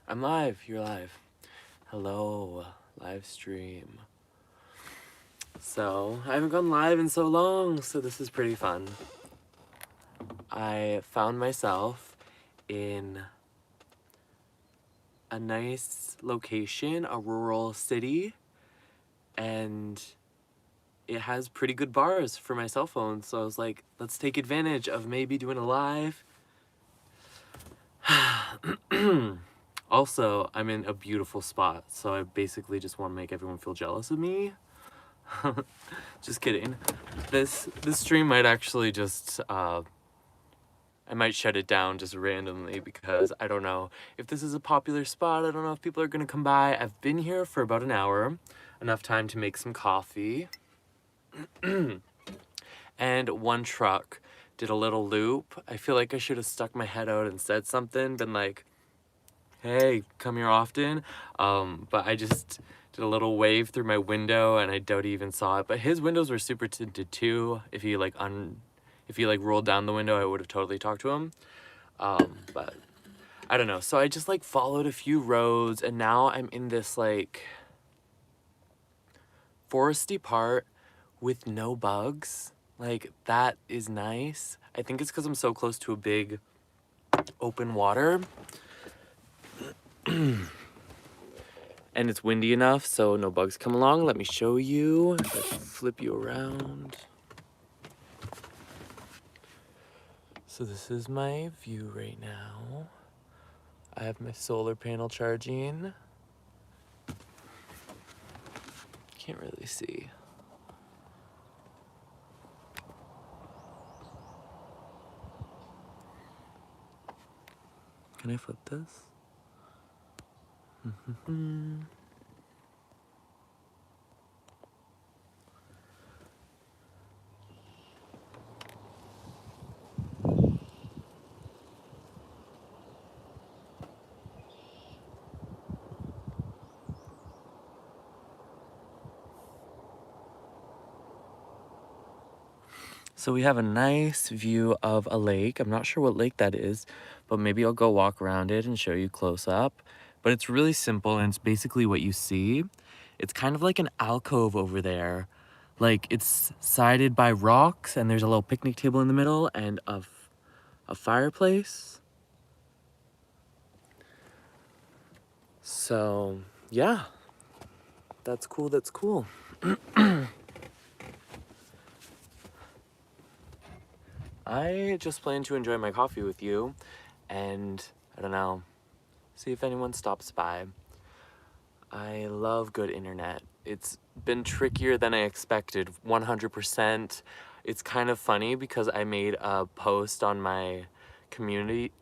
I'm live. You're live. Hello, live stream. So, I haven't gone live in so long, so this is pretty fun. I found myself in a nice location, a rural city, and it has pretty good bars for my cell phone, so I was like, let's take advantage of maybe doing a live. Also, I'm in a beautiful spot, so I basically just want to make everyone feel jealous of me. Just kidding. This stream might actually just, I might shut it down just randomly because I don't know if this is a popular spot. I don't know if people are gonna come by. I've been here for about an hour, enough time to make some coffee. And one truck did a little loop. I feel like I should have stuck my head out and said something, been like, hey, come here often. But I just did a little wave through my window and I doubt he even saw it. But his windows were super tinted too. If he like rolled down the window, I would have totally talked to him. But I don't know. So I just like followed a few roads and now I'm in this like foresty part with no bugs. Like that is nice. I think it's because I'm so close to a big open water. And it's windy enough so no bugs come along. Let me show you. If I flip you around. So this is my view right now. I have my solar panel charging. Can't really see. Can I flip this? So we have a nice view of a lake. I'm not sure what lake that is, but maybe I'll go walk around it and show you close up. But it's really simple and it's basically what you see. It's kind of like an alcove over there. Like it's sided by rocks and there's a little picnic table in the middle and a fireplace. So yeah, that's cool, that's cool. I just plan to enjoy my coffee with you and, I don't know, see if anyone stops by. I love good internet. It's been trickier than I expected, 100%. It's kind of funny because I made a post on my community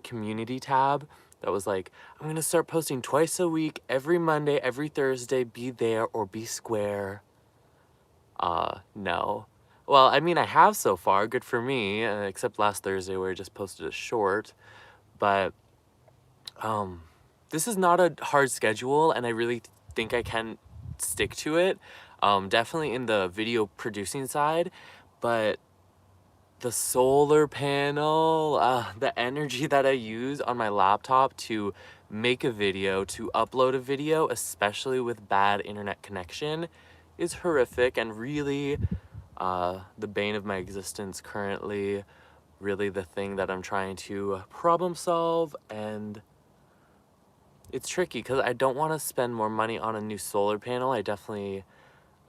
tab that was like, I'm gonna start posting twice a week, every Monday, every Thursday, be there or be square. No. Well, I mean, I have so far, good for me, except last Thursday where I just posted a short, but, this is not a hard schedule, and I really think I can stick to it, definitely in the video producing side, but the solar panel, the energy that I use on my laptop to make a video, to upload a video, especially with bad internet connection, is horrific and really the bane of my existence currently, really the thing that I'm trying to problem solve, and it's tricky because I don't want to spend more money on a new solar panel. I definitely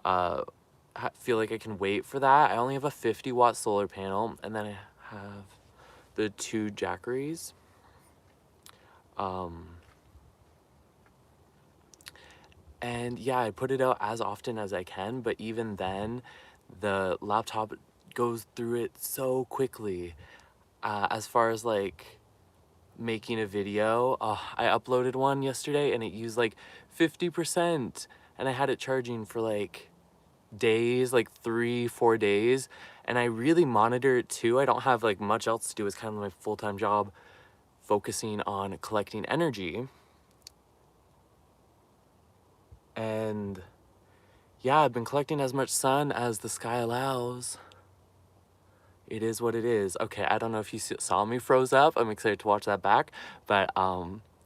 feel like I can wait for that. I only have a 50-watt solar panel, and then I have the two Jackeries. And yeah, I put it out as often as I can, but even then, the laptop goes through it so quickly. As far as like making a video, I uploaded one yesterday and it used like 50%, and I had it charging for like days, like 3-4 days, and I really monitor it too. I don't have like much else to do. It's kind of my full-time job, focusing on collecting energy. And yeah, I've been collecting as much sun as the sky allows. It is what it is. Okay, I don't know if you saw me froze up. I'm excited to watch that back, but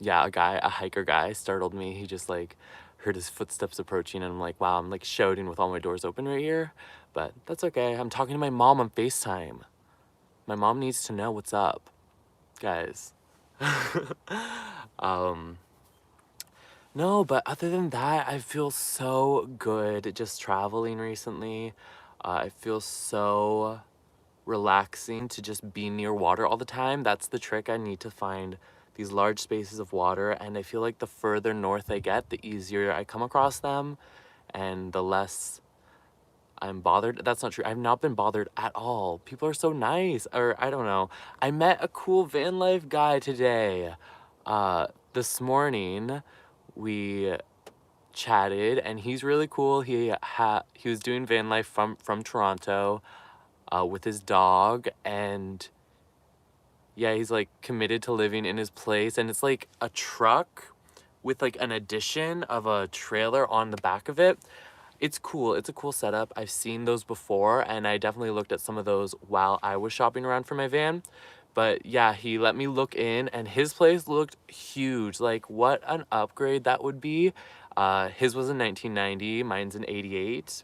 yeah, a hiker guy startled me. He just like heard his footsteps approaching, and I'm like, wow, I'm like shouting with all my doors open right here. But that's okay. I'm talking to my mom on FaceTime. My mom needs to know what's up, guys. No, but other than that, I feel so good just traveling recently. I feel so relaxing to just be near water all the time. That's the trick. I need to find these large spaces of water, and I feel like the further north I get, the easier I come across them, and the less I'm bothered. That's not true. I've not been bothered at all. People are so nice, or I don't know. I met a cool van life guy today. This morning, we chatted, and he's really cool. He was doing van life from Toronto, with his dog, and yeah, he's like committed to living in his place, and it's like a truck with like an addition of a trailer on the back of it. It's cool. It's a cool setup. I've seen those before, and I definitely looked at some of those while I was shopping around for my van. But yeah, he let me look in, and his place looked huge. Like, what an upgrade that would be. His was in 1990, mine's in 88.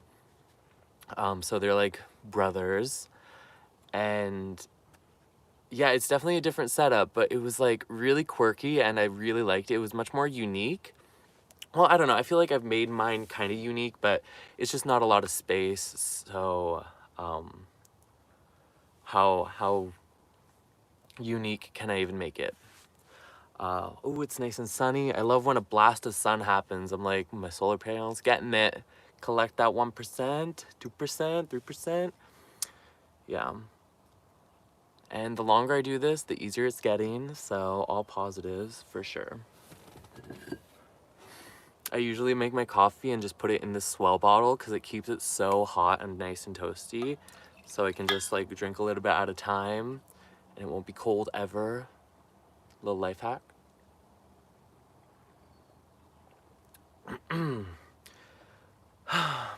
So they're like brothers. And yeah, it's definitely a different setup, but it was like really quirky, and I really liked it. It was much more unique. Well, I don't know. I feel like I've made mine kind of unique, but it's just not a lot of space. So, how unique can I even make it? Oh, it's nice and sunny. I love when a blast of sun happens. I'm like, my solar panels getting it. Collect that 1%, 2%, 3%. Yeah. And the longer I do this, the easier it's getting. So all positives for sure. I usually make my coffee and just put it in this swell bottle because it keeps it so hot and nice and toasty. So I can just like drink a little bit at a time and it won't be cold ever. Little life hack.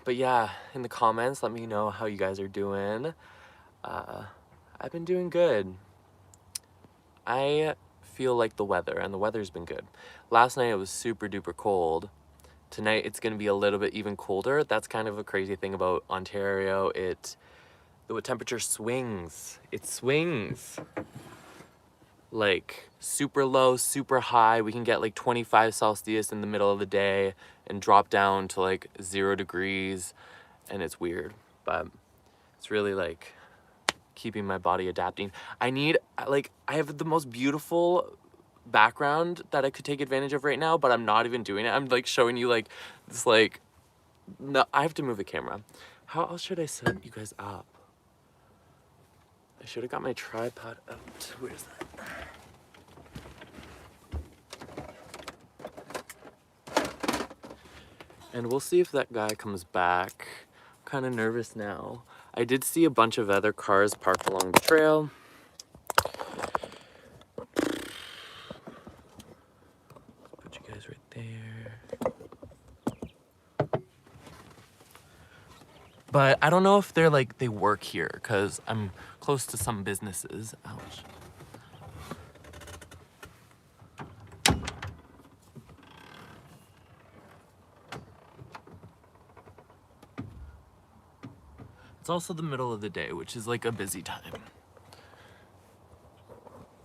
But yeah, in the comments, let me know how you guys are doing. I've been doing good. I feel like the weather, and the weather's been good. Last night it was super duper cold. Tonight it's gonna be a little bit even colder. That's kind of a crazy thing about Ontario. The temperature swings. It swings. Like super low, super high. We can get like 25 Celsius in the middle of the day and drop down to like 0 degrees, and it's weird, but it's really like keeping my body adapting. I have the most beautiful background that I could take advantage of right now, but I'm not even doing it. I'm like showing you like this, like, no, I have to move the camera. How else should I set you guys up? I should have got my tripod out. Where's that? And we'll see if that guy comes back. I'm kind of nervous now. I did see a bunch of other cars parked along the trail. Put you guys right there. But I don't know if they're like, they work here because I'm close to some businesses. Ouch. It's also the middle of the day, which is like a busy time.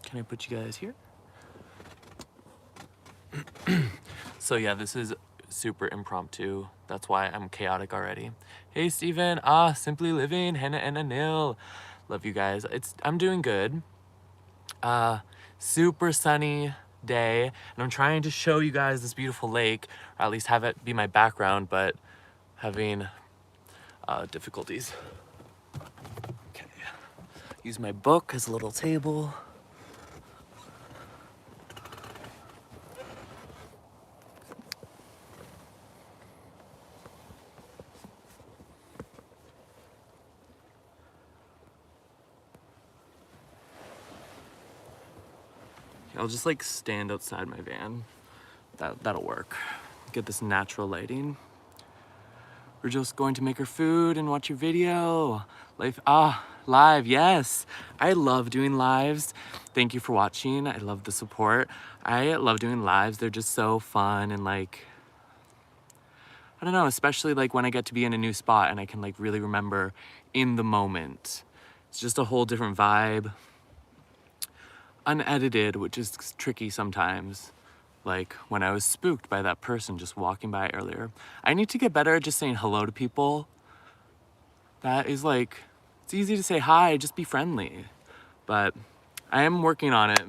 Can I put you guys here? So yeah, this is super impromptu. That's why I'm chaotic already. Hey Steven, Simply Living, Hannah and Anil. Love you guys. I'm doing good. Super sunny day, and I'm trying to show you guys this beautiful lake, or at least have it be my background, but having difficulties. Okay, use my book as a little table. I'll just like stand outside my van. That'll work. Get this natural lighting. We're just going to make our food and watch your video. Live, yes. I love doing lives. Thank you for watching. I love the support. I love doing lives. They're just so fun and like, I don't know, especially like when I get to be in a new spot and I can like really remember in the moment. It's just a whole different vibe. Unedited, which is tricky sometimes. Like when I was spooked by that person just walking by earlier. I need to get better at just saying hello to people. That is like, it's easy to say hi, just be friendly. But I am working on it.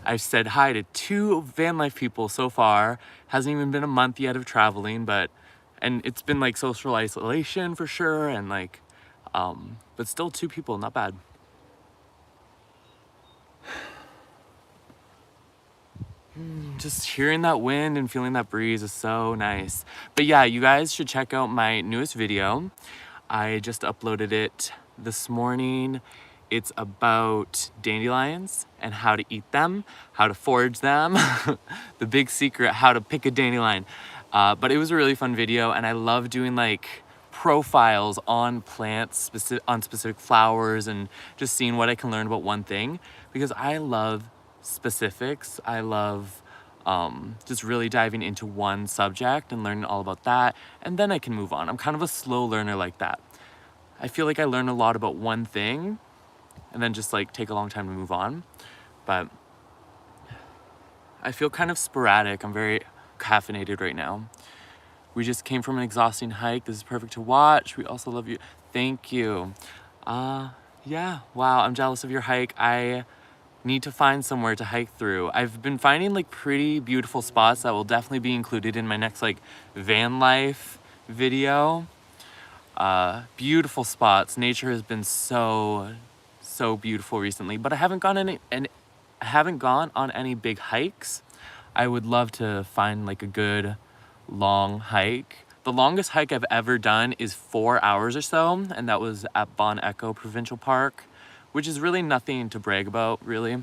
I've said hi to 2 van life people so far. Hasn't even been a month yet of traveling, and it's been like social isolation for sure, and like, but still 2 people, not bad. Just hearing that wind and feeling that breeze is so nice. But yeah, you guys should check out my newest video. I just uploaded it this morning. It's about dandelions and how to eat them, how to forage them, the big secret, how to pick a dandelion. But it was a really fun video, and I love doing like profiles on plants, on specific flowers, and just seeing what I can learn about one thing, because I love specifics. I love just really diving into one subject and learning all about that, and then I can move on. I'm kind of a slow learner like that. I feel like I learn a lot about one thing and then just like take a long time to move on. But I feel kind of sporadic. I'm very caffeinated right now. We just came from an exhausting hike. This is perfect to watch. We also love you. Thank you. Yeah, wow, I'm jealous of your hike. I need to find somewhere to hike through. I've been finding like pretty beautiful spots that will definitely be included in my next like van life video. Beautiful spots. Nature has been so beautiful recently, but I haven't gone on any big hikes. I would love to find like a good long hike. The longest hike I've ever done is 4 hours or so, and that was at Bon Echo Provincial Park, which is really nothing to brag about, really.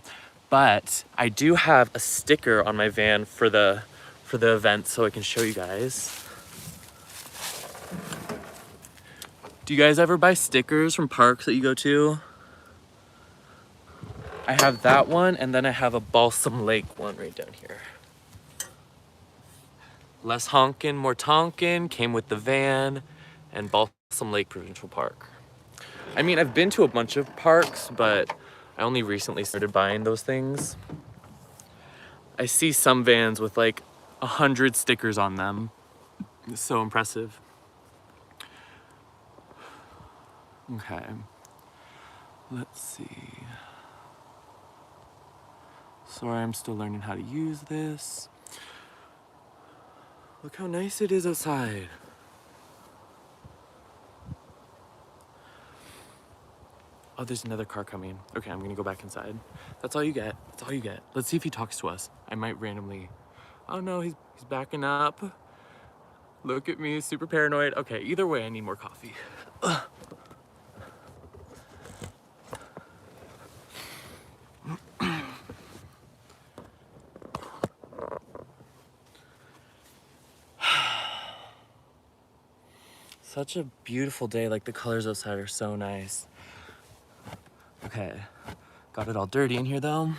But I do have a sticker on my van for the event, so I can show you guys. Do you guys ever buy stickers from parks that you go to? I have that one, and then I have a Balsam Lake one right down here. Less honkin', more tonkin', came with the van, and Balsam Lake Provincial Park. I mean, I've been to a bunch of parks, but I only recently started buying those things. I see some vans with like 100 stickers on them. It's so impressive. Okay, let's see. Sorry, I'm still learning how to use this. Look how nice it is outside. Oh, there's another car coming. Okay, I'm gonna go back inside. That's all you get. That's all you get. Let's see if he talks to us. I might randomly. Oh no, he's backing up. Look at me, super paranoid. Okay, either way, I need more coffee. Ugh. Such a beautiful day. Like, the colors outside are so nice. Okay, got it all dirty in here though.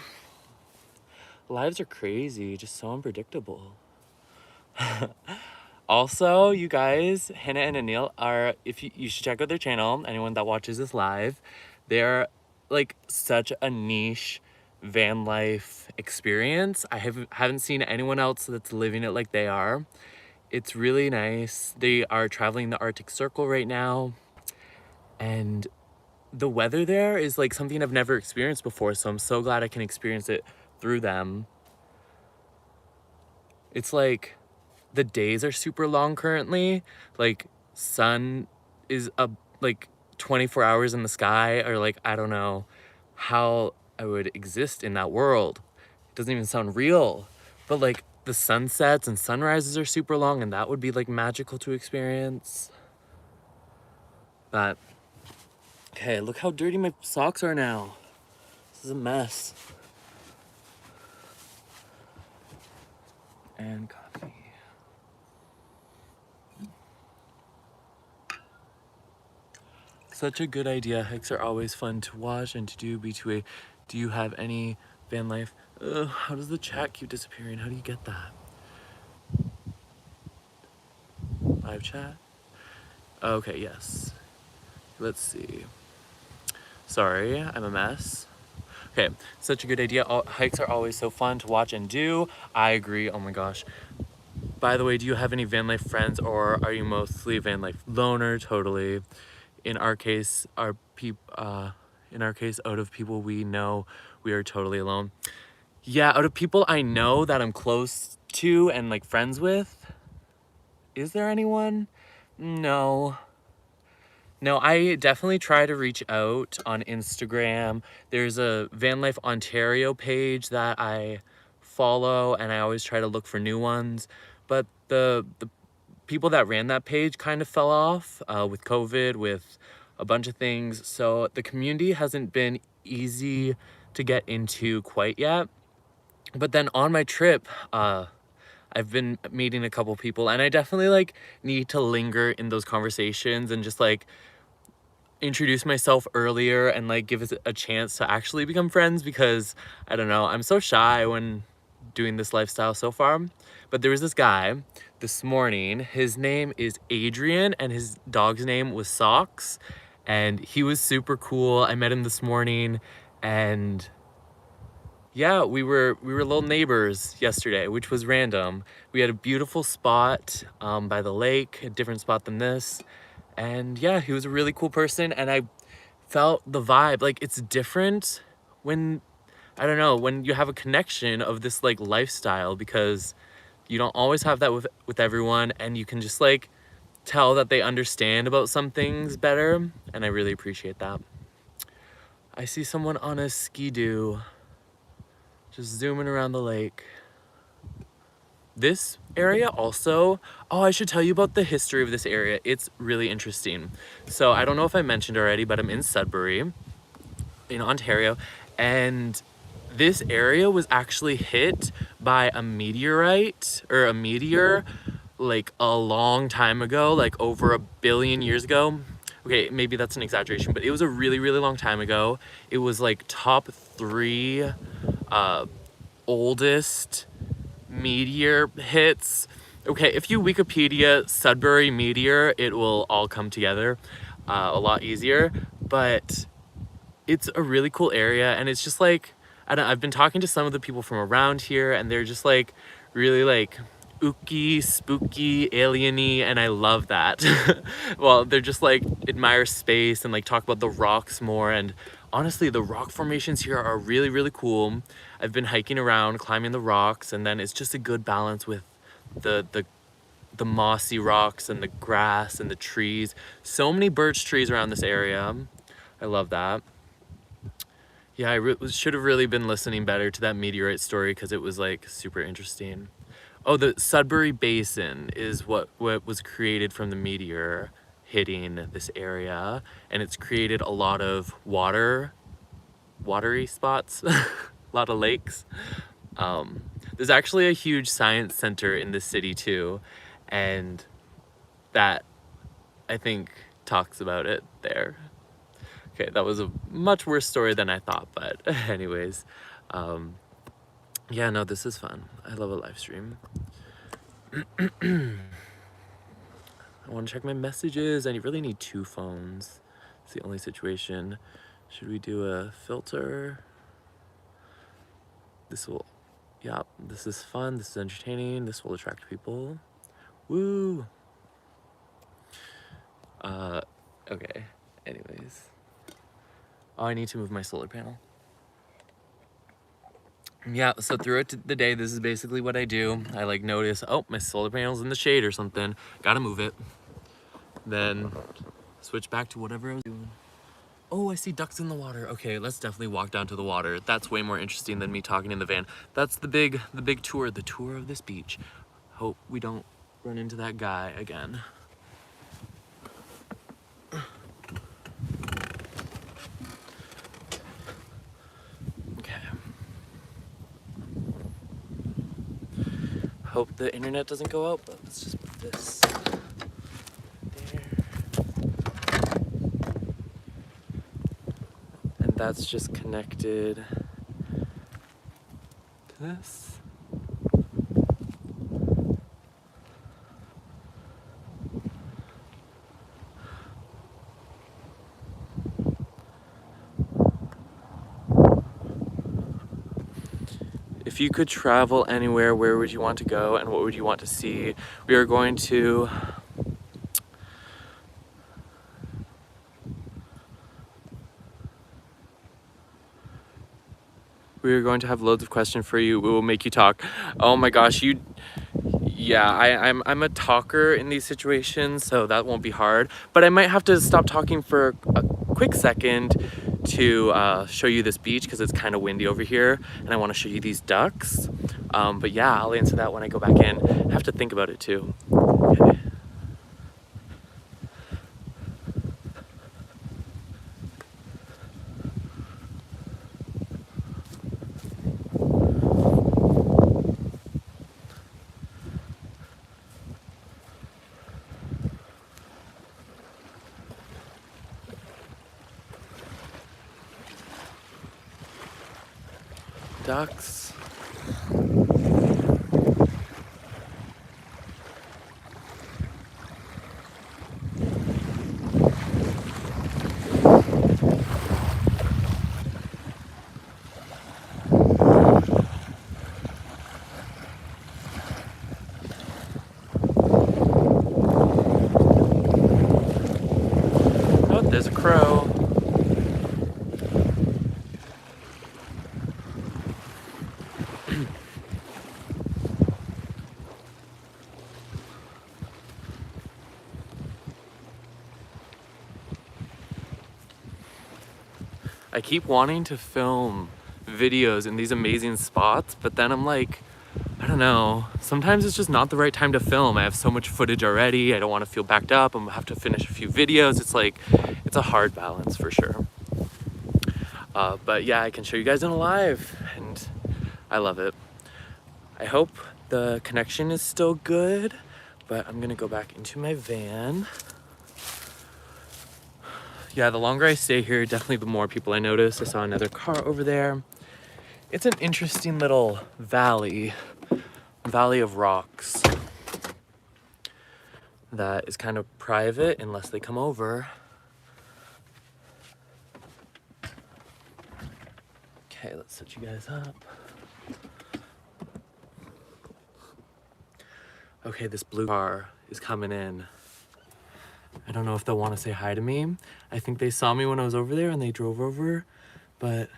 Lives are crazy, just so unpredictable. Also, you guys, Hannah and Anil are, you should check out their channel, anyone that watches this live. They're like such a niche van life experience. I haven't seen anyone else that's living it like they are. It's really nice. They are traveling the Arctic Circle right now, and the weather there is like something I've never experienced before, so I'm so glad I can experience it through them. It's like the days are super long currently. Like, sun is up like 24 hours in the sky, or like, I don't know how I would exist in that world. It doesn't even sound real, but like the sunsets and sunrises are super long, and that would be like magical to experience. But okay, look how dirty my socks are now. This is a mess. And coffee. Such a good idea. Hikes are always fun to watch and to do. B2A, do you have any van life How does the chat keep disappearing? How do you get that? Live chat? Okay, yes. Let's see. Sorry, I'm a mess. Okay, such a good idea. Hikes are always so fun to watch and do. I agree, oh my gosh. By the way, do you have any van life friends, or are you mostly van life loner? Totally. In our case, out of people we know, we are totally alone. Yeah, out of people I know that I'm close to and like friends with, is there anyone? No. No, I definitely try to reach out on Instagram. There's a Van Life Ontario page that I follow, and I always try to look for new ones. But the people that ran that page kind of fell off with COVID, with a bunch of things. So the community hasn't been easy to get into quite yet. But then on my trip, I've been meeting a couple people, and I definitely like need to linger in those conversations and just like introduce myself earlier and like give us a chance to actually become friends, because I don't know, I'm so shy when doing this lifestyle so far. But there was this guy this morning, his name is Adrian and his dog's name was Socks, and he was super cool. I met him this morning, and yeah, we were little neighbors yesterday, which was random. We had a beautiful spot by the lake, a different spot than this. And yeah, he was a really cool person, and I felt the vibe. Like, it's different when, I don't know, when you have a connection of this like lifestyle, because you don't always have that with everyone, and you can just like tell that they understand about some things better, and I really appreciate that. I see someone on a ski-doo just zooming around the lake. This area also, oh, I should tell you about the history of this area. It's really interesting. So I don't know if I mentioned already, but I'm in Sudbury, in Ontario, and this area was actually hit by a meteorite, or a meteor, like a long time ago, like over 1 billion years ago. Okay, maybe that's an exaggeration, but it was a really, really long time ago. It was like top 3 oldest meteor hits. Okay, if you Wikipedia Sudbury meteor, it will all come together a lot easier. But it's a really cool area, and it's just like, I've been talking to some of the people from around here, and they're just like really like ooky, spooky, alien-y, and I love that. Well, they're just like admire space and like talk about the rocks more, and honestly, the rock formations here are really, really cool. I've been hiking around, climbing the rocks, and then it's just a good balance with the mossy rocks and the grass and the trees. So many birch trees around this area. I love that. Yeah, I should have really been listening better to that meteorite story, because it was like super interesting. Oh, the Sudbury Basin is what was created from the meteor hitting this area, and it's created a lot of watery spots, a lot of lakes. There's actually a huge science center in this city too, and that, I think, talks about it there. Okay, that was a much worse story than I thought, but anyways, yeah, no, this is fun. I love a live stream. I want to check my messages, and you really need 2 phones. It's the only situation. Should we do a filter? This will, yeah, this is fun, this is entertaining, this will attract people. Woo! Okay, anyways. Oh, I need to move my solar panel. Yeah, so throughout the day, this is basically what I do. I like notice, oh, my solar panel's in the shade or something. Gotta move it. Then switch back to whatever I was doing. Oh, I see ducks in the water. Okay, let's definitely walk down to the water. That's way more interesting than me talking in the van. That's the big tour, the tour of this beach. Hope we don't run into that guy again. Hope the internet doesn't go out, but let's just put this there. And that's just connected this. If you could travel anywhere, where would you want to go and what would you want to see? We are going to have loads of questions for you. We will make you talk. Oh my gosh, yeah, I'm a talker in these situations, so that won't be hard. But I might have to stop talking for a quick second to show you this beach because it's kind of windy over here, and I want to show you these ducks. But yeah, I'll answer that when I go back in. I have to think about it too. Okay. Ducks. Oh, there's a crow. I keep wanting to film videos in these amazing spots, but then I'm like, I don't know, sometimes it's just not the right time to film. I have so much footage already. I don't want to feel backed up. I'm gonna have to finish a few videos. It's like, it's a hard balance for sure. But yeah, I can show you guys in a live and I love it. I hope the connection is still good, but I'm gonna go back into my van. Yeah, the longer I stay here, definitely the more people I notice. I saw another car over there. It's an interesting little valley of rocks that is kind of private unless they come over. Okay, let's set you guys up. Okay, this blue car is coming in. I don't know if they'll want to say hi to me. I think they saw me when I was over there and they drove over, but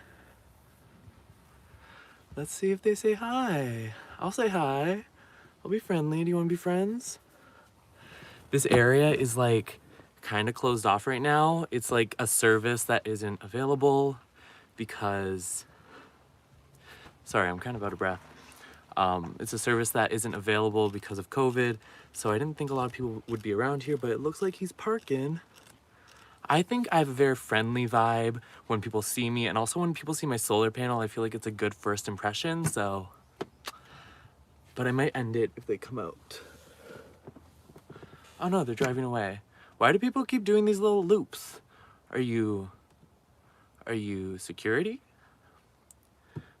let's see if they say hi. I'll say hi. I'll be friendly. Do you want to be friends? This area is like kind of closed off right now. It's like a service that isn't available because, sorry, I'm kind of out of breath. It's a service that isn't available because of COVID. So I didn't think a lot of people would be around here, but it looks like he's parking. I think I have a very friendly vibe when people see me, and also when people see my solar panel, I feel like it's a good first impression, so. But I might end it if they come out. Oh no, they're driving away. Why do people keep doing these little loops? Are you security?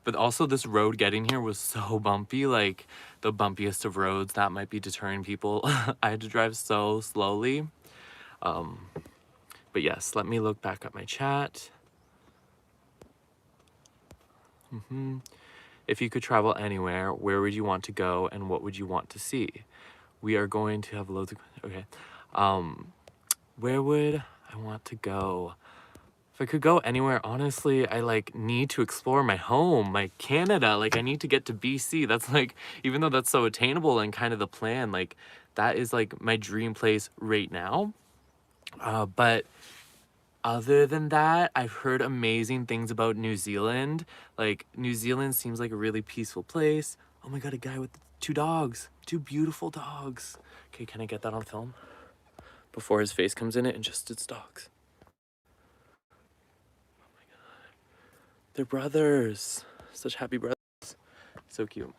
But also this road getting here was so bumpy, like the bumpiest of roads. That might be deterring people. I had to drive so slowly. But yes, let me look back at my chat. If you could travel anywhere, where would you want to go and what would you want to see? We are going to have loads of, okay. Where would I want to go? If I could go anywhere, honestly, I like need to explore my home, my Canada. Like I need to get to BC. That's like, even though that's so attainable and kind of the plan, like that is like my dream place right now. But other than that, I've heard amazing things about New Zealand. Like New Zealand seems like a really peaceful place. Oh my God, a guy with 2 dogs, 2 beautiful dogs. Okay, can I get that on film? Before his face comes in it and just its dogs. They're brothers. Such happy brothers. So cute.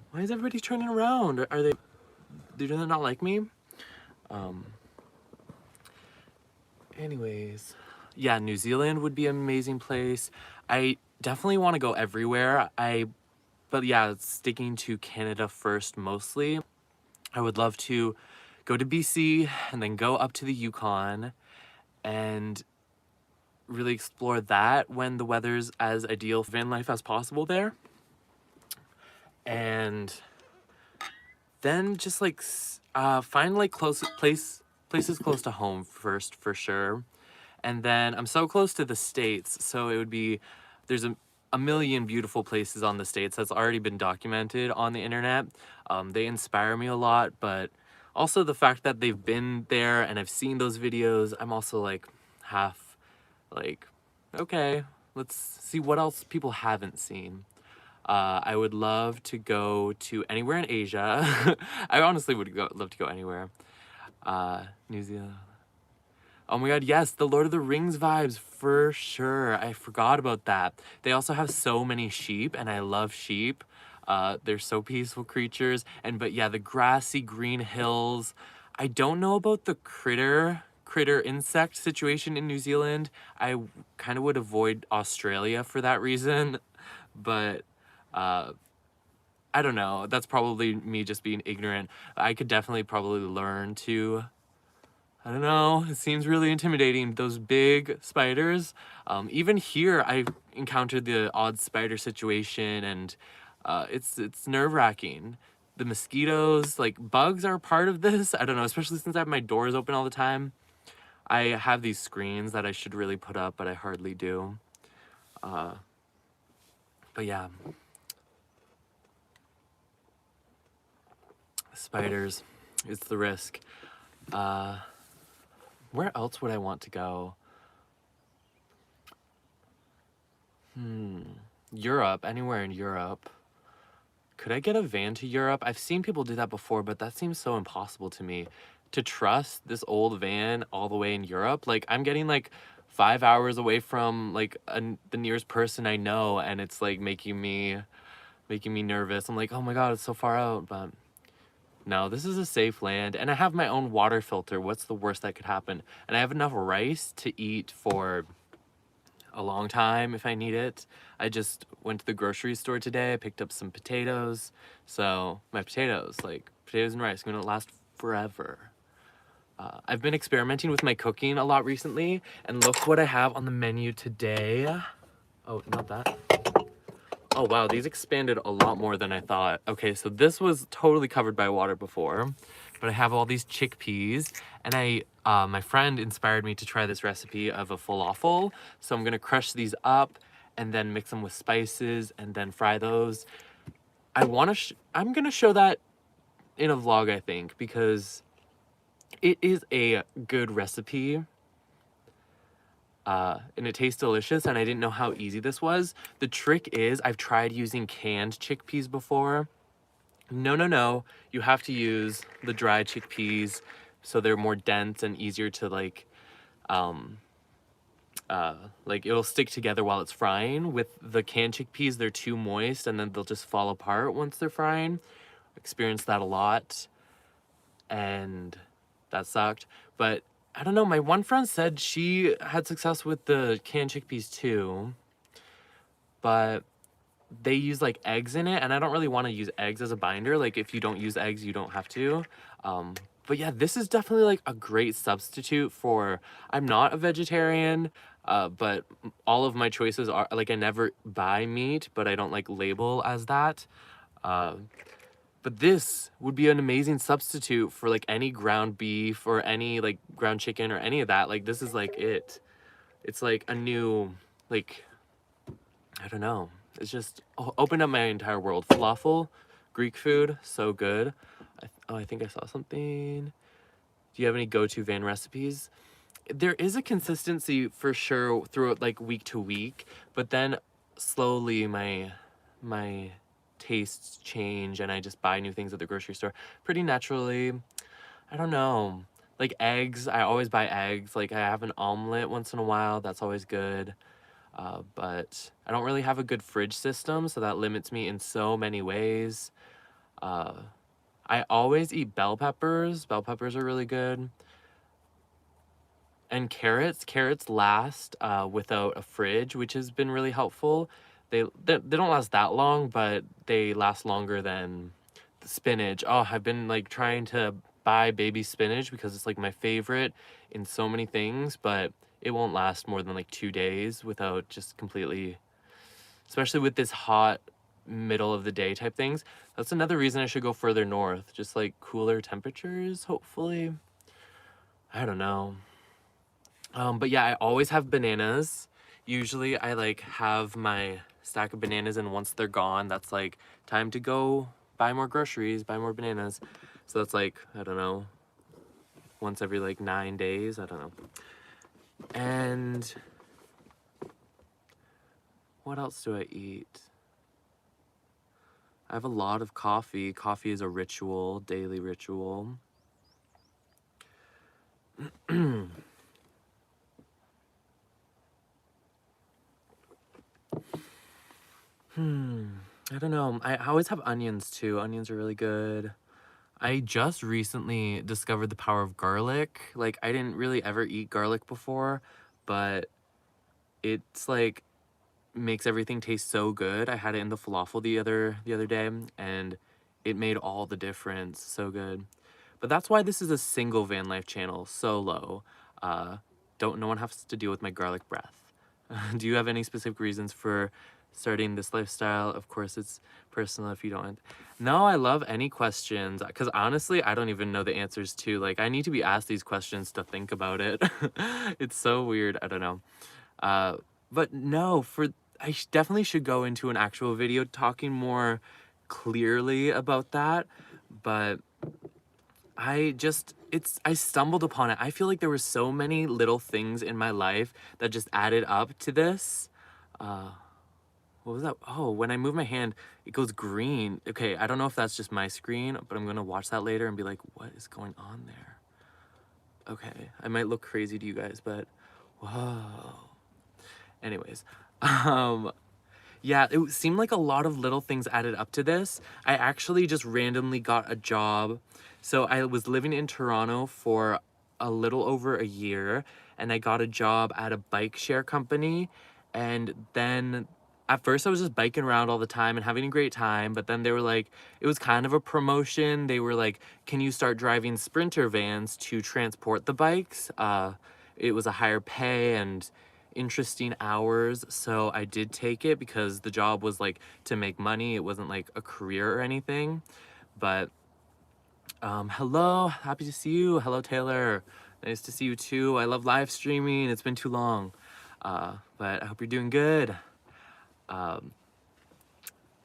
Why is everybody turning around? Are they, do they not like me? Anyways, yeah, New Zealand would be an amazing place. I definitely want to go everywhere. But yeah, sticking to Canada first mostly. I would love to go to BC and then go up to the Yukon and really explore that when the weather's as ideal for van life as possible there. And then just like find like places close to home first for sure. And then I'm so close to the States, so it would be, there's a million beautiful places on the States that's already been documented on the internet. They inspire me a lot, but also the fact that they've been there and I've seen those videos, I'm also like half like, okay, let's see what else people haven't seen. I would love to go to anywhere in Asia. I honestly would love to go anywhere. New Zealand. Oh my god, yes, the Lord of the Rings vibes, for sure. I forgot about that. They also have so many sheep, and I love sheep. They're so peaceful creatures. But yeah, the grassy green hills. I don't know about the critter insect situation in New Zealand. I kind of would avoid Australia for that reason. But I don't know. That's probably me just being ignorant. I could definitely probably learn to, I don't know, it seems really intimidating. Those big spiders. Even here, I encountered the odd spider situation, and it's nerve-wracking. The mosquitoes, like bugs are part of this. I don't know, especially since I have my doors open all the time. I have these screens that I should really put up, but I hardly do. But yeah. Spiders, it's the risk. Where else would I want to go? Europe, anywhere in Europe. Could I get a van to Europe? I've seen people do that before, but that seems so impossible to me. To trust this old van all the way in Europe, like I'm getting like 5 hours away from like the nearest person I know, and it's like making me nervous. I'm like, oh my god, it's so far out, but no, this is a safe land, and I have my own water filter. What's the worst that could happen? And I have enough rice to eat for a long time if I need it. I just went to the grocery store today. I picked up some potatoes. So my potatoes and rice, gonna last forever. I've been experimenting with my cooking a lot recently, and look what I have on the menu today. Oh, not that. Oh wow, these expanded a lot more than I thought. Okay, so this was totally covered by water before, but I have all these chickpeas, and my friend inspired me to try this recipe of a falafel. So I'm gonna crush these up and then mix them with spices and then fry those. I'm gonna show that in a vlog, I think, because it is a good recipe. And it tastes delicious, and I didn't know how easy this was. The trick is, I've tried using canned chickpeas before. No, you have to use the dry chickpeas so they're more dense and easier to like it'll stick together while it's frying. With the canned chickpeas, they're too moist and then they'll just fall apart once they're frying. Experienced that a lot, and that sucked. But I don't know, my one friend said she had success with the canned chickpeas too, but they use like eggs in it, and I don't really want to use eggs as a binder. Like if you don't use eggs, you don't have to. But yeah, this is definitely like a great substitute for, I'm not a vegetarian, but all of my choices are, like I never buy meat, but I don't like label as that. But this would be an amazing substitute for like any ground beef or any like ground chicken or any of that. Like this is like it. It's like a new, like, I don't know. It's just opened up my entire world. Falafel, Greek food, so good. I think I saw something. Do you have any go-to van recipes? There is a consistency for sure throughout like week to week, but then slowly my tastes change and I just buy new things at the grocery store pretty naturally. I don't know. Like eggs, I always buy eggs. Like I have an omelet once in a while. That's always good. But I don't really have a good fridge system, so that limits me in so many ways. I always eat bell peppers. Bell peppers are really good. And carrots. Carrots last without a fridge, which has been really helpful. they don't last that long, but they last longer than the spinach. Oh, I've been like trying to buy baby spinach because it's like my favorite in so many things, but it won't last more than like 2 days without just completely, especially with this hot middle of the day type things. That's another reason I should go further north, just like cooler temperatures, hopefully. I don't know. But yeah, I always have bananas. Usually I like have my stack of bananas, and once they're gone, that's like time to go buy more groceries, buy more bananas. So that's like, I don't know, once every like 9 days, I don't know. And what else do I eat? I have a lot of coffee. Coffee is a ritual, daily ritual. I don't know. I always have onions too. Onions are really good. I just recently discovered the power of garlic. Like, I didn't really ever eat garlic before, but it's like makes everything taste so good. I had it in the falafel the other day, and it made all the difference. So good. But that's why this is a single van life channel, solo. No one has to deal with my garlic breath. Do you have any specific reasons for starting this lifestyle? Of course, it's personal if you don't. No, I love any questions, because honestly, I don't even know the answers to. Like, I need to be asked these questions to think about it. It's so weird. I don't know. But no, definitely should go into an actual video talking more clearly about that. But I stumbled upon it. I feel like there were so many little things in my life that just added up to this. What was that? Oh, when I move my hand, it goes green. Okay, I don't know if that's just my screen, but I'm gonna watch that later and be like, what is going on there? Okay, I might look crazy to you guys, but whoa. Anyways, yeah, it seemed like a lot of little things added up to this. I actually just randomly got a job. So I was living in Toronto for a little over a year, and I got a job at a bike share company. And then at first I was just biking around all the time and having a great time, but then they were like, it was kind of a promotion. They were like, can you start driving Sprinter vans to transport the bikes? It was a higher pay and interesting hours, so I did take it because the job was like to make money. It wasn't like a career or anything. But hello, happy to see you. Hello, Taylor. Nice to see you too. I love live streaming. It's been too long. But I hope you're doing good.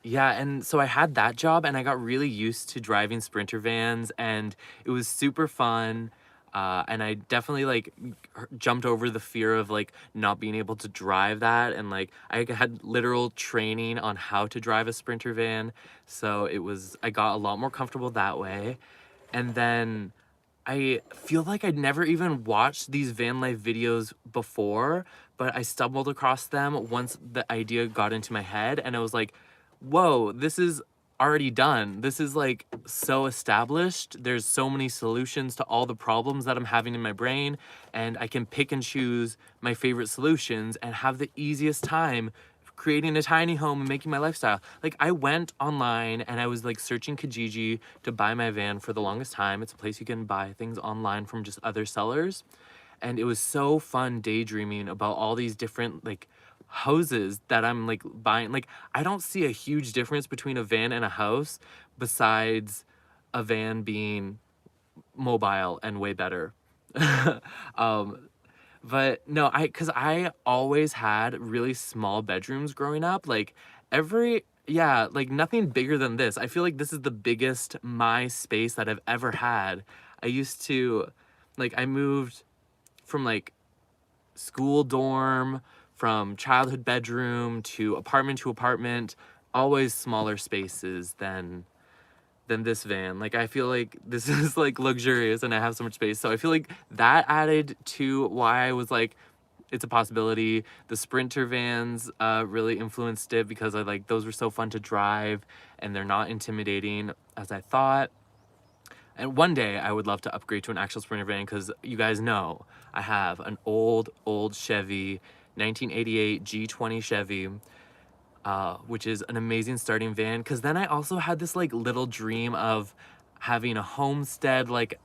Yeah, and so I had that job, and I got really used to driving Sprinter vans, and it was super fun. And I definitely like jumped over the fear of like not being able to drive that, and like I had literal training on how to drive a Sprinter van, so I got a lot more comfortable that way. And then I feel like I'd never even watched these van life videos before, but I stumbled across them once the idea got into my head, and I was like, whoa, this is already done. This is like so established. There's so many solutions to all the problems that I'm having in my brain, and I can pick and choose my favorite solutions and have the easiest time creating a tiny home and making my lifestyle. Like, I went online and I was like searching Kijiji to buy my van for the longest time. It's a place you can buy things online from just other sellers. And it was so fun daydreaming about all these different like houses that I'm like buying. Like, I don't see a huge difference between a van and a house besides a van being mobile and way better. um, but no, cause I always had really small bedrooms growing up. Like yeah, like nothing bigger than this. I feel like this is the biggest my space that I've ever had. I used to, like, I moved from like school dorm, from childhood bedroom to apartment, always smaller spaces than this van. Like, I feel like this is like luxurious and I have so much space. So I feel like that added to why I was like, it's a possibility. The Sprinter vans really influenced it because I like those were so fun to drive and they're not intimidating as I thought. And one day I would love to upgrade to an actual Sprinter van because you guys know I have an old Chevy 1988 G20 Chevy. which is an amazing starting van. Because then I also had this like little dream of having a homestead, like,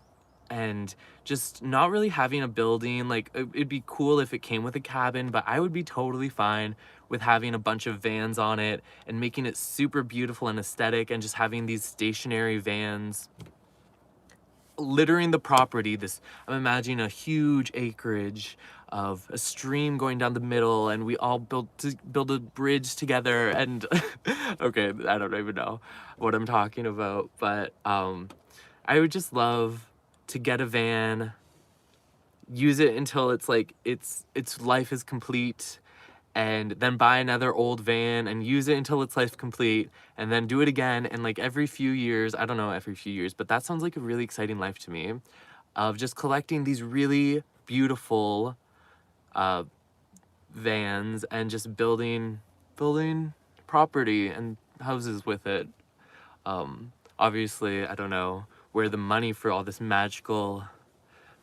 and just not really having a building. Like it'd be cool if it came with a cabin, but I would be totally fine with having a bunch of vans on it and making it super beautiful and aesthetic, and just having these stationary vans littering the property. I'm imagining a huge acreage of a stream going down the middle, and we all build a bridge together. And okay, I don't even know what I'm talking about, but I would just love to get a van, use it until it's like its life is complete, and then buy another old van and use it until its life complete, and then do it again. And like every few years, I don't know, every few years, but that sounds like a really exciting life to me, of just collecting these really beautiful vans and just building property and houses with it. Obviously, I don't know where the money for all this magical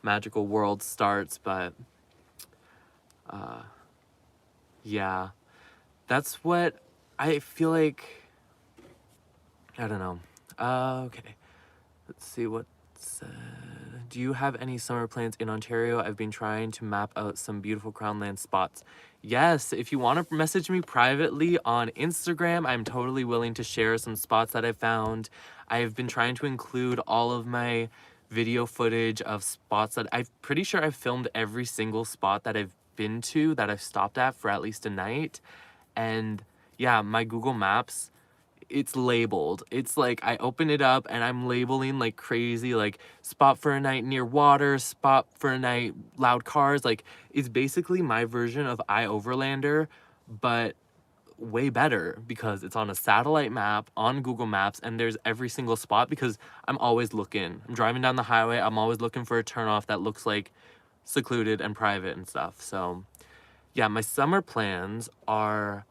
world starts, but yeah, that's what I feel like. I don't know. Okay, let's see what said. Do you have any summer plans in Ontario? I've been trying to map out some beautiful crownland spots. Yes, if you want to message me privately on Instagram, I'm totally willing to share some spots that I found. I've been trying to include all of my video footage of spots that I'm pretty sure I've filmed every single spot that I've been to, that I've stopped at for at least a night. And yeah, my Google Maps, it's labeled. It's like I open it up and I'm labeling like crazy, like spot for a night near water, spot for a night, loud cars. Like it's basically my version of iOverlander, but way better, because it's on a satellite map on Google Maps, and there's every single spot, because I'm always looking. I'm driving down the highway, I'm always looking for a turnoff that looks like secluded and private and stuff. So yeah, my summer plans are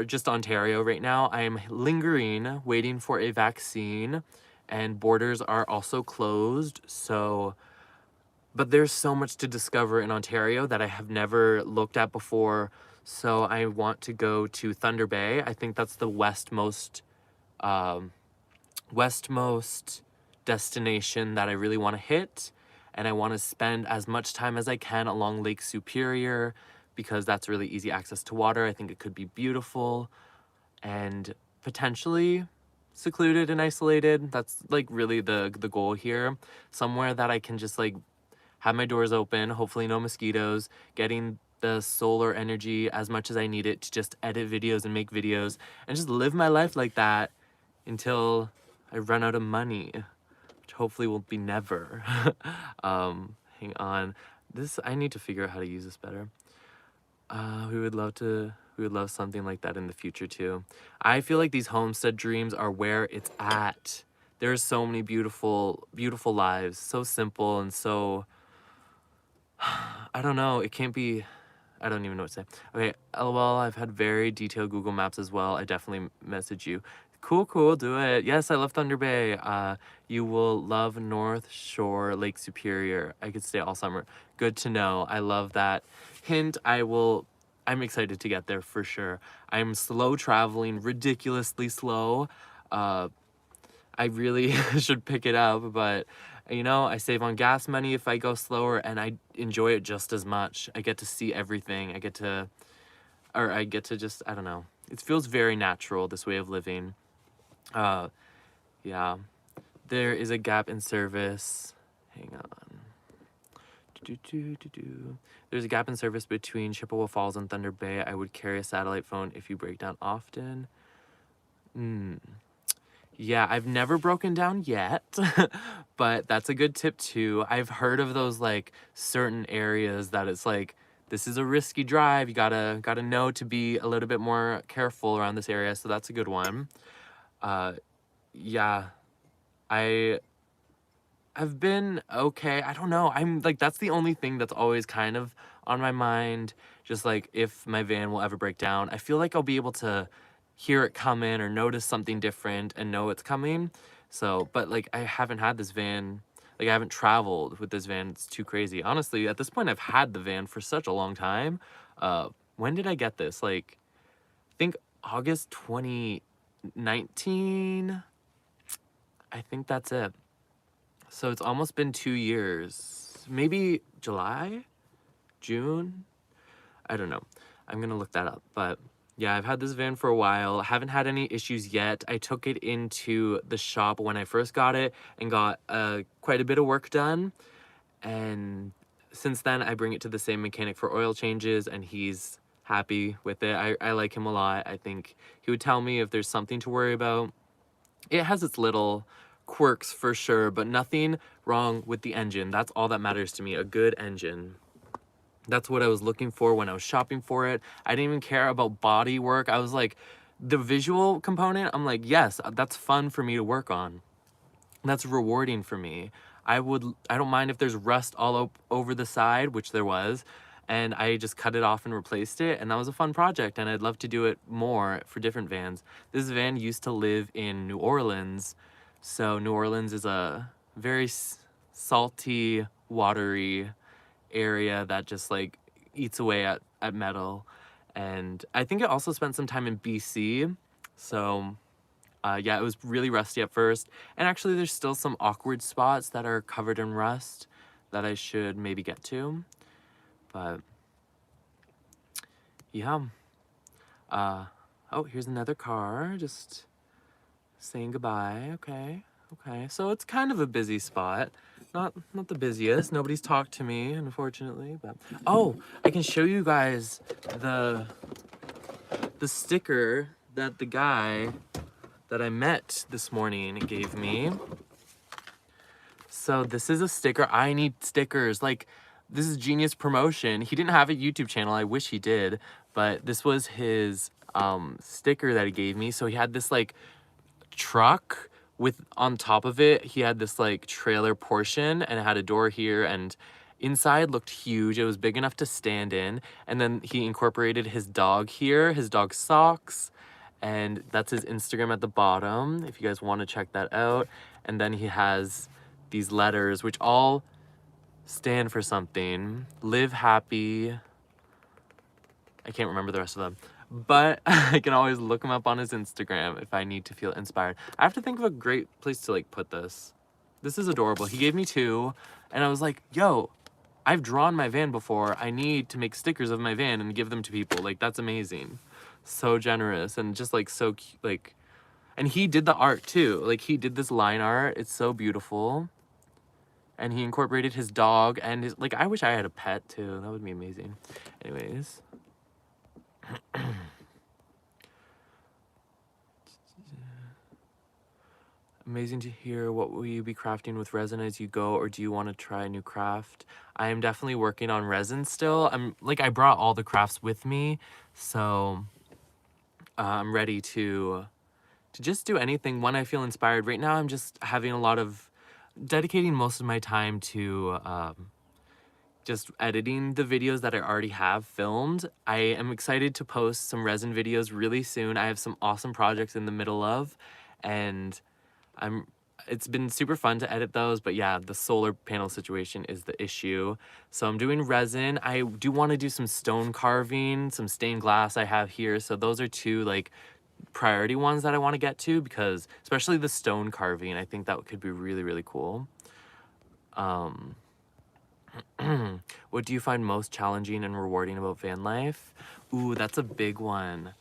just Ontario right now. I am lingering, waiting for a vaccine, and borders are also closed. So, but there's so much to discover in Ontario that I have never looked at before. So I want to go to Thunder Bay. I think that's the westmost destination that I really want to hit. And I want to spend as much time as I can along Lake Superior, because that's really easy access to water. I think it could be beautiful and potentially secluded and isolated. That's like really the goal here. Somewhere that I can just like have my doors open, hopefully no mosquitoes, getting the solar energy as much as I need it to just edit videos and make videos, and just live my life like that until I run out of money, which hopefully will be never. Hang on. I need to figure out how to use this better. We would love something like that in the future too. I feel like these homestead dreams are where it's at. There's so many beautiful lives, so simple and so, I don't know, it can't be, I don't even know what to say. Okay, LOL, I've had very detailed Google Maps as well. I definitely message you. Cool, do it. Yes, I love Thunder Bay. You will love North Shore, Lake Superior. I could stay all summer. Good to know. I love that hint. I'm excited to get there for sure. I'm slow traveling, ridiculously slow. I really should pick it up, but you know, I save on gas money if I go slower, and I enjoy it just as much. I get to see everything. I get to just, I don't know. It feels very natural, this way of living. Yeah. There is a gap in service. Hang on. There's a gap in service between Chippewa Falls and Thunder Bay. I would carry a satellite phone if you break down often. Yeah, I've never broken down yet, but that's a good tip too. I've heard of those like certain areas that it's like, this is a risky drive. You gotta know to be a little bit more careful around this area. So that's a good one. Yeah, I've been okay. I don't know. I'm like, that's the only thing that's always kind of on my mind. Just like if my van will ever break down, I feel like I'll be able to hear it come in or notice something different and know it's coming. So, but like I haven't had this van, like I haven't traveled with this van. It's too crazy. Honestly, at this point, I've had the van for such a long time. When did I get this? Like, I think August 2019. I think that's it. So it's almost been 2 years. Maybe July? June? I don't know. I'm gonna look that up. But yeah, I've had this van for a while. Haven't had any issues yet. I took it into the shop when I first got it and got quite a bit of work done. And since then, I bring it to the same mechanic for oil changes, and he's happy with it. I like him a lot. I think he would tell me if there's something to worry about. It has its little quirks for sure, but nothing wrong with the engine. That's all that matters to me, a good engine. That's what I was looking for when I was shopping for it. I didn't even care about body work. I was like, the visual component, I'm like, yes, that's fun for me to work on. That's rewarding for me. I don't mind if there's rust all over the side, which there was, and I just cut it off and replaced it, and that was a fun project, and I'd love to do it more for different vans. This van used to live in New Orleans, so New Orleans is a very salty, watery area that just like eats away at metal. And I think it also spent some time in BC, so yeah, it was really rusty at first, and actually there's still some awkward spots that are covered in rust that I should maybe get to, but yeah. Oh, here's another car, just saying goodbye. Okay, so it's kind of a busy spot. Not the busiest. Nobody's talked to me, unfortunately, but oh, I can show you guys the sticker that the guy that I met this morning gave me. So this is a sticker. I need stickers. Like, this is genius promotion. He didn't have a YouTube channel. I wish he did, but this was his sticker that he gave me. So he had this like truck with, on top of it, he had this like trailer portion, and it had a door here, and inside looked huge. It was big enough to stand in. And then he incorporated his dog here, his dog's socks, and that's his Instagram at the bottom if you guys want to check that out. And then he has these letters which all stand for something. Live happy. I can't remember the rest of them, but I can always look him up on his Instagram if I need to feel inspired. I have to think of a great place to like put this. This is adorable. He gave me 2, and I was like, yo, I've drawn my van before. I need to make stickers of my van and give them to people. Like, that's amazing. So generous, and just like so cute, like, and he did the art too. Like, he did this line art. It's so beautiful. And he incorporated his dog and his, like, I wish I had a pet too. That would be amazing. Anyways. Amazing to hear. What will you be crafting with resin as you go, or do you want to try a new craft? I am definitely working on resin still. I brought all the crafts with me, so I'm ready to just do anything when I feel inspired. Right now I'm just having a lot of dedicating most of my time to just editing the videos that I already have filmed. I am excited to post some resin videos really soon. I have some awesome projects in the middle of, and it's been super fun to edit those, but yeah, the solar panel situation is the issue. So I'm doing resin. I do want to do some stone carving, some stained glass I have here. So those are 2 like priority ones that I want to get to, because especially the stone carving, I think that could be really, really cool. What do you find most challenging and rewarding about van life? Ooh, that's a big one.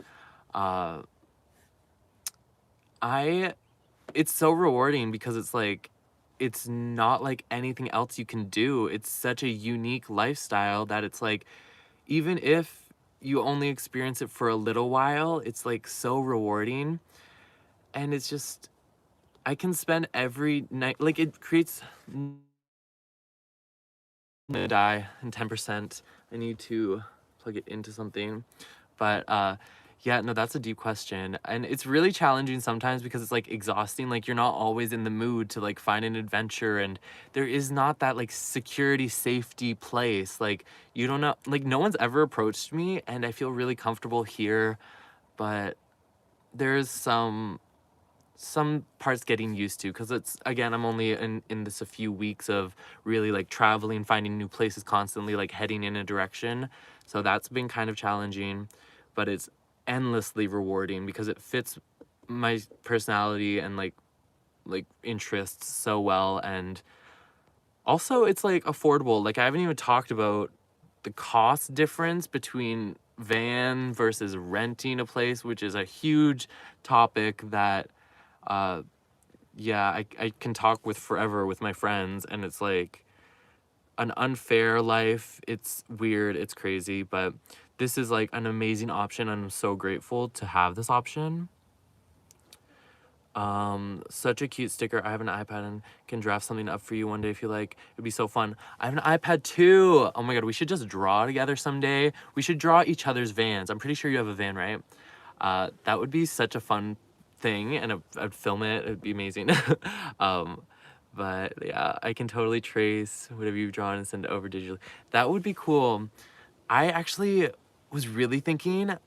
It's so rewarding because it's like, it's not like anything else you can do. It's such a unique lifestyle that it's like, even if you only experience it for a little while, it's like so rewarding. And it's just, I can spend every night, like, it creates, I'm gonna die in 10%. I need to plug it into something. But yeah, no, that's a deep question. And it's really challenging sometimes because it's like exhausting. Like, you're not always in the mood to like find an adventure, and there is not that like security, safety place. Like, you don't know, like, no one's ever approached me, and I feel really comfortable here, but there's some parts getting used to, because it's, again, I'm only in this a few weeks of really like traveling, finding new places constantly, like heading in a direction. So that's been kind of challenging, but it's endlessly rewarding because it fits my personality and like interests so well. And also it's like affordable. Like I haven't even talked about the cost difference between van versus renting a place, which is a huge topic that yeah, I can talk with forever with my friends, and it's like an unfair life. It's weird, it's crazy, but this is like an amazing option, and I'm so grateful to have this option. Such a cute sticker. I have an iPad and can draft something up for you one day if you like. It'd be so fun. I have an iPad too. Oh my god, we should just draw together someday. We should draw each other's vans. I'm pretty sure you have a van, right? That would be such a fun thing, and I'd film it. It'd be amazing. um, but yeah, I can totally trace whatever you've drawn and send it over digitally. That would be cool. I actually was really thinking it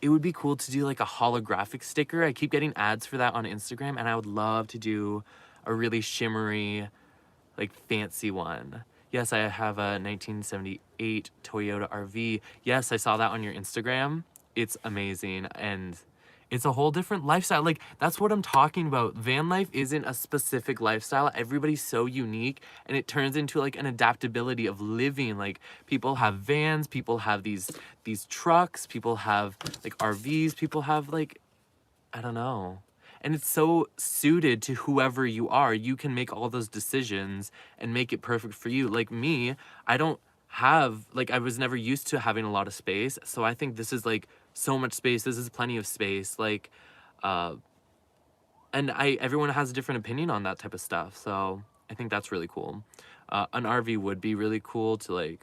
would be cool to do like a holographic sticker. I keep getting ads for that on Instagram, and I would love to do a really shimmery, like fancy one. Yes, I have a 1978 Toyota RV. Yes, I saw that on your Instagram. It's amazing, and it's a whole different lifestyle. Like, that's what I'm talking about. Van life isn't a specific lifestyle. Everybody's so unique, and it turns into like an adaptability of living. Like, people have vans, people have these trucks, people have like RVs, people have like, I don't know. And it's so suited to whoever you are. You can make all those decisions and make it perfect for you. Like me, I don't have, like, I was never used to having a lot of space. So I think this is like so much space. This is plenty of space. Like, and everyone has a different opinion on that type of stuff. So I think that's really cool. An RV would be really cool to like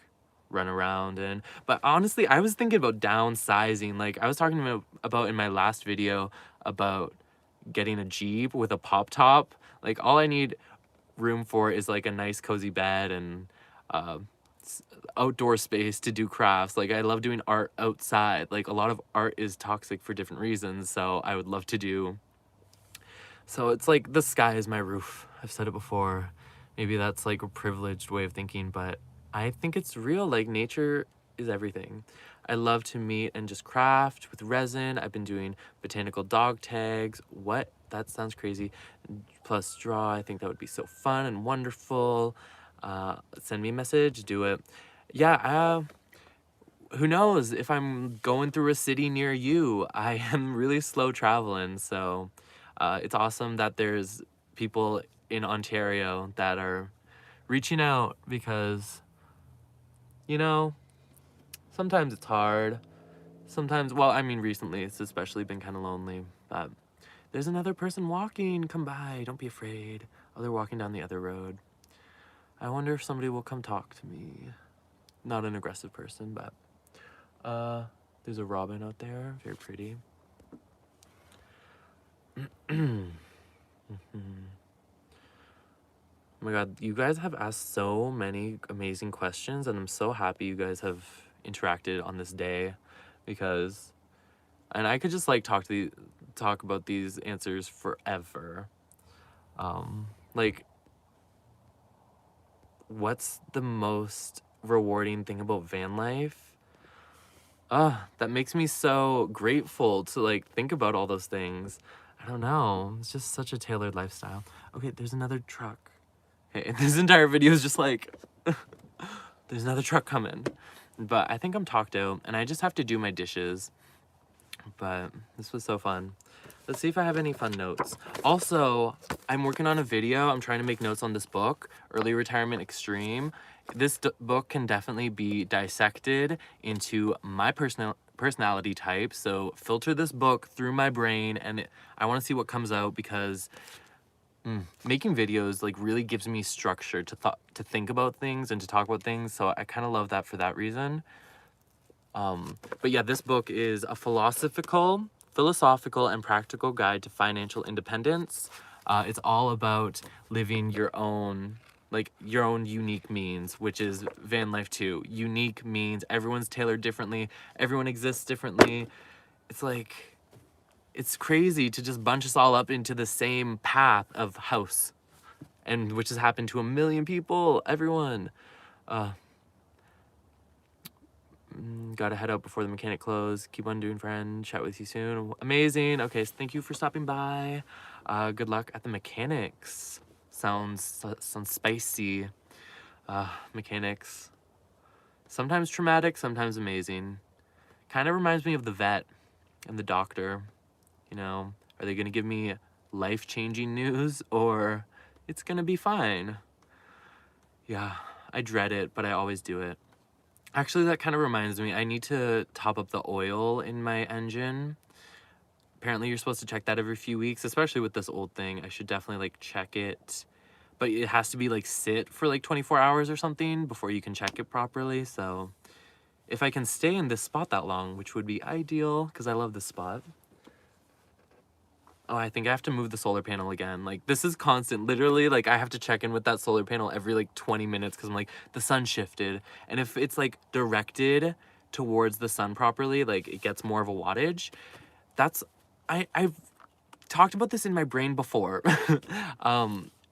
run around in. But honestly, I was thinking about downsizing. Like I was talking about in my last video about getting a Jeep with a pop top. Like all I need room for is like a nice cozy bed and outdoor space to do crafts. Like I love doing art outside. Like a lot of art is toxic for different reasons, so I would love to do. So it's like the sky is my roof. I've said it before. Maybe that's like a privileged way of thinking, but I think it's real. Like nature is everything. I love to meet and just craft with resin. I've been doing botanical dog tags. What? That sounds crazy. Plus draw. I think that would be so fun and wonderful. Send me a message. Do it. Yeah. Who knows if I'm going through a city near you. I am really slow traveling, so it's awesome that there's people in Ontario that are reaching out because, you know, sometimes it's hard. Sometimes, well, I mean, recently it's especially been kind of lonely, but there's another person walking. Come by. Don't be afraid. Oh, they're walking down the other road. I wonder if somebody will come talk to me. Not an aggressive person, but there's a robin out there. Very pretty. Oh my god, you guys have asked so many amazing questions, and I'm so happy you guys have interacted on this day because, and I could just like talk about these answers forever. Like, what's the most rewarding thing about van life? That makes me so grateful to like think about all those things. I don't know. It's just such a tailored lifestyle. Okay, there's another truck. Okay, this entire video is just like, there's another truck coming. But I think I'm talked out, and I just have to do my dishes. But this was so fun. Let's see if I have any fun notes. Also, I'm working on a video. I'm trying to make notes on this book, Early Retirement Extreme. This book can definitely be dissected into my personality type. So filter this book through my brain, and I want to see what comes out because making videos like really gives me structure to think about things and to talk about things. So I kind of love that for that reason. But yeah, this book is a philosophical and practical guide to financial independence. It's all about living your own unique means, which is van life too. Unique means everyone's tailored differently. Everyone exists differently. It's like, it's crazy to just bunch us all up into the same path of house, and which has happened to a million people, everyone. Gotta head out before the mechanic closed. Keep on doing, friend. Chat with you soon. Amazing. Okay, so thank you for stopping by. Good luck at the mechanics. Sounds spicy. Mechanics. Sometimes traumatic, sometimes amazing. Kind of reminds me of the vet and the doctor. You know, are they gonna give me life-changing news, or it's gonna be fine? Yeah, I dread it, but I always do it. Actually, that kind of reminds me, I need to top up the oil in my engine. Apparently, you're supposed to check that every few weeks, especially with this old thing. I should definitely like check it, but it has to be like sit for like 24 hours or something before you can check it properly. So if I can stay in this spot that long, which would be ideal because I love this spot. Oh, I think I have to move the solar panel again. Like, this is constant. Literally, like, I have to check in with that solar panel every, like, 20 minutes because I'm like, the sun shifted. And if it's, like, directed towards the sun properly, like, it gets more of a wattage. That's... I've talked about this in my brain before.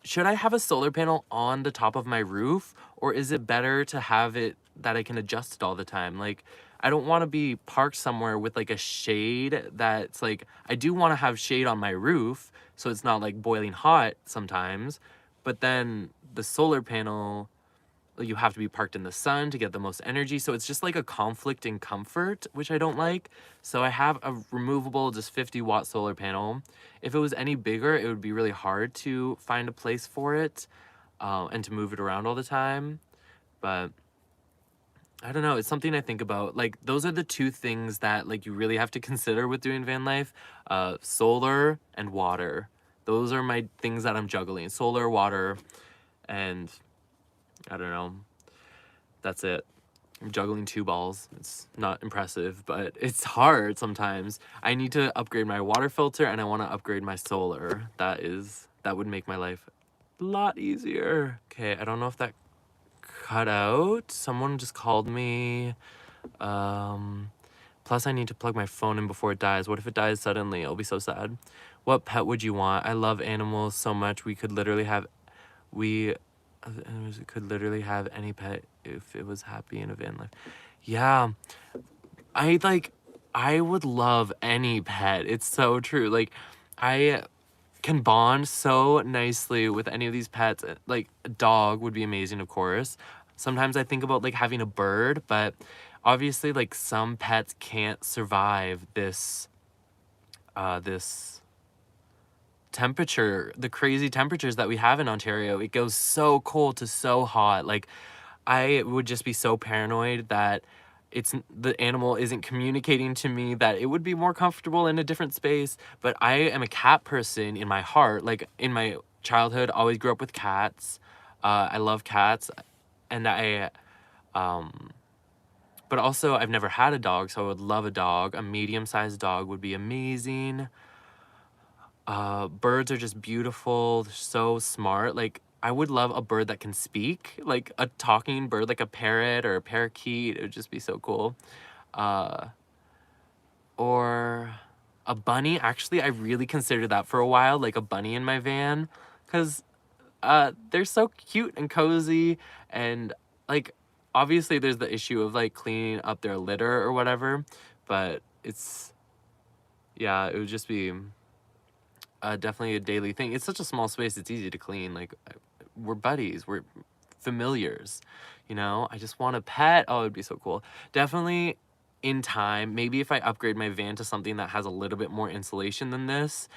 Should I have a solar panel on the top of my roof? Or is it better to have it that I can adjust it all the time? Like, I don't want to be parked somewhere with like a shade that's like, I do want to have shade on my roof so it's not like boiling hot sometimes, but then the solar panel, you have to be parked in the sun to get the most energy. So it's just like a conflict in comfort, which I don't like. So I have a removable, just 50-watt solar panel. If it was any bigger, it would be really hard to find a place for it and to move it around all the time. But I don't know, it's something I think about. Like, those are the two things that like you really have to consider with doing van life. Solar and water. Those are my things that I'm juggling. Solar, water, and I don't know. That's it. I'm juggling 2 balls. It's not impressive, but it's hard sometimes. I need to upgrade my water filter and I want to upgrade my solar. That would make my life a lot easier. Okay, I don't know if that cut out. Someone just called me. Plus I need to plug my phone in before it dies. What if it dies suddenly? It'll be so sad. What pet would you want? I love animals so much. We could literally have any pet if it was happy in a van life. Yeah. I would love any pet. It's so true. Like, I can bond so nicely with any of these pets. Like, a dog would be amazing, of course. Sometimes I think about like having a bird, but obviously like some pets can't survive this temperature, the crazy temperatures that we have in Ontario. It goes so cold to so hot. Like, I would just be so paranoid that the animal isn't communicating to me that it would be more comfortable in a different space. But I am a cat person in my heart. Like, in my childhood, always grew up with cats. I love cats, and but also I've never had a dog, so I would love a dog. A medium-sized dog would be amazing. Birds are just beautiful. They're so smart. Like, I would love a bird that can speak, like a talking bird, like a parrot or a parakeet. It would just be so cool. Or a bunny. Actually, I really considered that for a while, like a bunny in my van, because they're so cute and cozy. And like, obviously there's the issue of like cleaning up their litter or whatever, but yeah, it would just be definitely a daily thing. It's such a small space, it's easy to clean. Like, we're buddies, we're familiars, you know? I just want a pet. Oh, it'd be so cool. Definitely in time, maybe if I upgrade my van to something that has a little bit more insulation than this,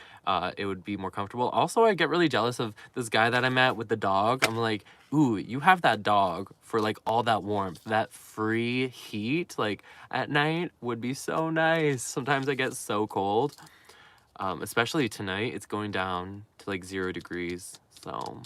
it would be more comfortable. Also, I get really jealous of this guy that I met with the dog. I'm like, ooh, you have that dog for like all that warmth, that free heat, like at night would be so nice. Sometimes I get so cold. Especially tonight, it's going down to like 0 degrees. So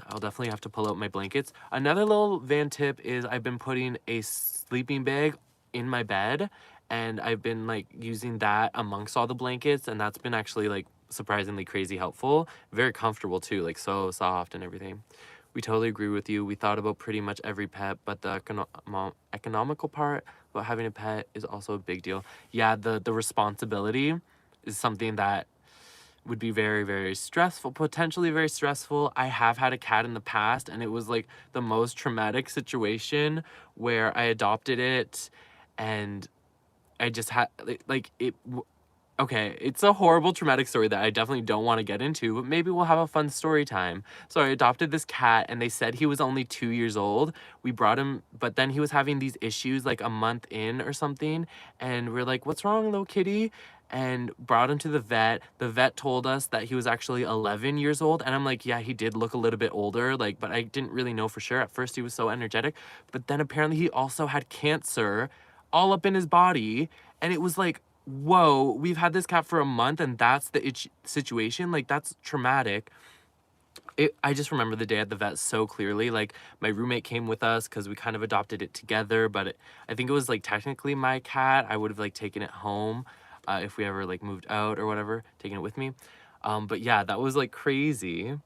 I'll definitely have to pull out my blankets. Another little van tip is I've been putting a sleeping bag in my bed, and I've been like using that amongst all the blankets, and that's been actually like surprisingly crazy helpful. Very comfortable too, like so soft and everything. We totally agree with you. We thought about pretty much every pet, but the economical part about having a pet is also a big deal. Yeah, the responsibility is something that would be very, very stressful, potentially very stressful. I have had a cat in the past, and it was like the most traumatic situation where I adopted it, and I just had like it. Okay, it's a horrible traumatic story that I definitely don't want to get into, but maybe we'll have a fun story time. So I adopted this cat, and they said he was only 2 years old. We brought him, but then he was having these issues like a month in or something, and we're like, "What's wrong, little kitty?" And brought him to the vet. The vet told us that he was actually 11 years old, and I'm like, "Yeah, he did look a little bit older," like, but I didn't really know for sure. At first, he was so energetic, but then apparently he also had cancer all up in his body, and it was like, whoa, we've had this cat for a month and that's the situation? Like, that's traumatic. I just remember the day at the vet so clearly. Like, my roommate came with us because we kind of adopted it together, but I think it was like technically my cat. I would have like taken it home if we ever like moved out or whatever, taking it with me. But yeah, that was like crazy.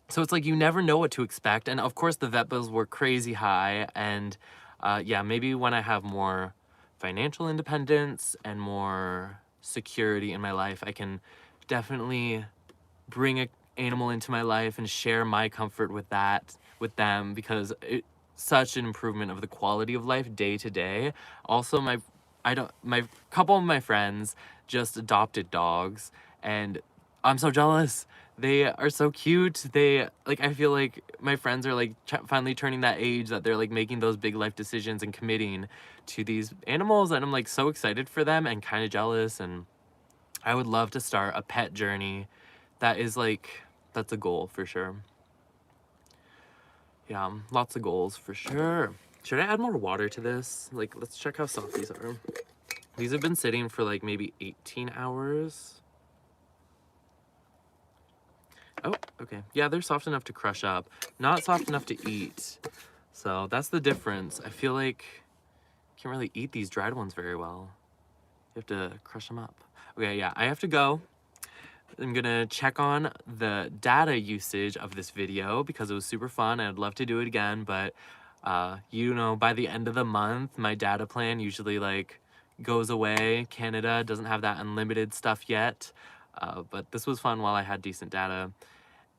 So it's like you never know what to expect. And of course, the vet bills were crazy high. And yeah, maybe when I have more financial independence and more security in my life, I can definitely bring an animal into my life and share my comfort with that with them, because it's such an improvement of the quality of life day to day. Also, my couple of my friends just adopted dogs, and I'm so jealous. They are so cute. They like, I feel like my friends are like finally turning that age that they're like making those big life decisions and committing to these animals, and I'm like so excited for them and kind of jealous. And I would love to start a pet journey. That's a goal for sure. Yeah, lots of goals for sure. Should I add more water to this? Like, let's check how soft these are. These have been sitting for like maybe 18 hours. Oh, okay. Yeah, they're soft enough to crush up. Not soft enough to eat. So that's the difference. I feel like I can't really eat these dried ones very well. You have to crush them up. Okay, yeah, I have to go. I'm gonna check on the data usage of this video because it was super fun. I'd love to do it again, but you know, by the end of the month, my data plan usually like goes away. Canada doesn't have that unlimited stuff yet, but this was fun while I had decent data.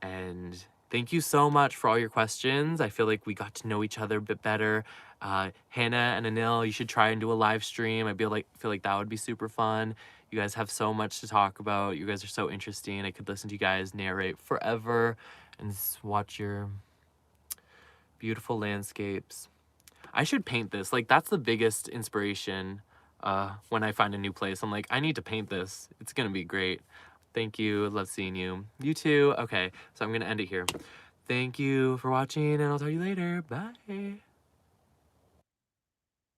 And thank you so much for all your questions. I feel like we got to know each other a bit better. Hannah and Anil, you should try and do a live stream. I feel like that would be super fun. You guys have so much to talk about. You guys are so interesting. I could listen to you guys narrate forever and watch your beautiful landscapes. I should paint this. Like, that's the biggest inspiration when I find a new place. I'm like, I need to paint this. It's gonna be great. Thank you. Love seeing you. You too. Okay, so I'm gonna end it here. Thank you for watching, and I'll talk to you later. Bye.